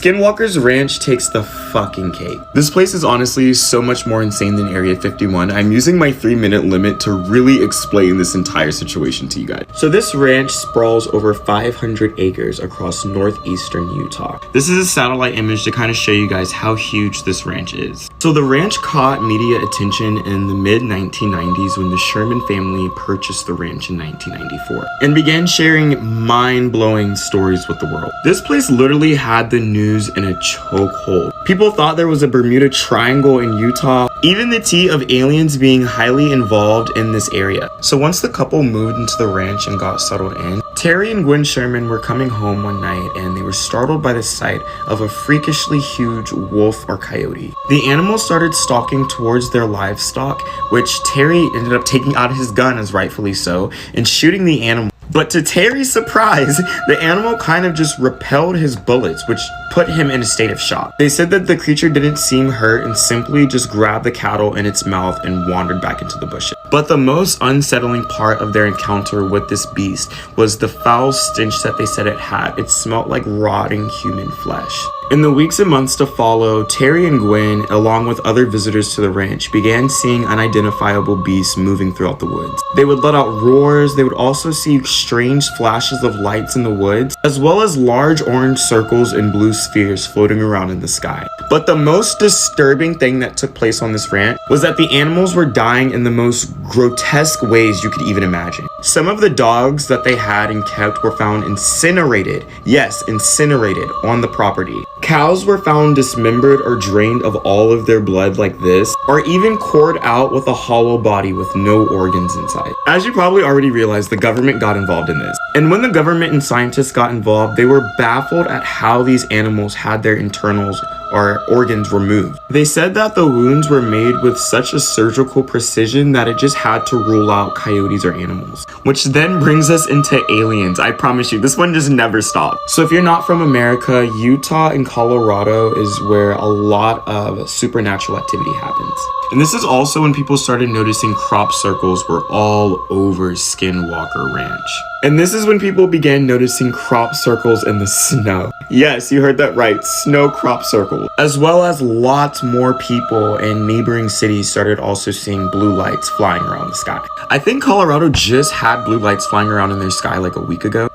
Skinwalkers Ranch takes the fucking cake. This place is honestly so much more insane than Area 51. I'm using my 3-minute limit to really explain this entire situation to you guys. So this ranch sprawls over 500 acres across northeastern Utah. This is a satellite image to kind of show you guys how huge this ranch is. So the ranch caught media attention in the mid-1990s when the Sherman family purchased the ranch in 1994 and began sharing mind-blowing stories with the world. This place literally had the news in a chokehold. People thought there was a Bermuda Triangle in Utah, even the tea of aliens being highly involved in this area. So once the couple moved into the ranch and got settled in, Terry and Gwen Sherman were coming home one night and they were startled by the sight of a freakishly huge wolf or coyote. The animals started stalking towards their livestock, which Terry ended up taking out his gun, as rightfully so, and shooting the animal. But to Terry's surprise, the animal kind of just repelled his bullets, which put him in a state of shock. They said that the creature didn't seem hurt and simply just grabbed the cattle in its mouth and wandered back into the bushes. But the most unsettling part of their encounter with this beast was the foul stench that they said it had. It smelled like rotting human flesh. In the weeks and months to follow, Terry and Gwen, along with other visitors to the ranch, began seeing unidentifiable beasts moving throughout the woods. They would let out roars. They would also see strange flashes of lights in the woods, as well as large orange circles and blue spheres floating around in the sky. But the most disturbing thing that took place on this ranch was that the animals were dying in the most grotesque ways you could even imagine. Some of the dogs that they had and kept were found incinerated. Yes, incinerated on the property. Cows were found dismembered or drained of all of their blood like this, or even cored out with a hollow body with no organs inside. As you probably already realized, the government got involved in this. And when the government and scientists got involved, they were baffled at how these animals had their internals or organs removed. They said that the wounds were made with such a surgical precision that it just had to rule out coyotes or animals. Which then brings us into aliens. I promise you, this one just never stops. So if you're not from America, Utah and Colorado is where a lot of supernatural activity happens. And this is also when people started noticing crop circles were all over Skinwalker Ranch. And this is when people began noticing crop circles in the snow. Yes, you heard that right, snow crop circles. As well as lots more people in neighboring cities started also seeing blue lights flying around the sky. I think Colorado just had blue lights flying around in their sky like a week ago.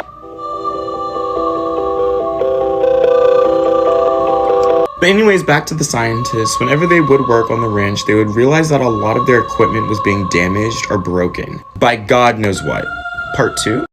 But anyways, back to the scientists. Whenever they would work on the ranch, they would realize that a lot of their equipment was being damaged or broken by God knows what. Part 2?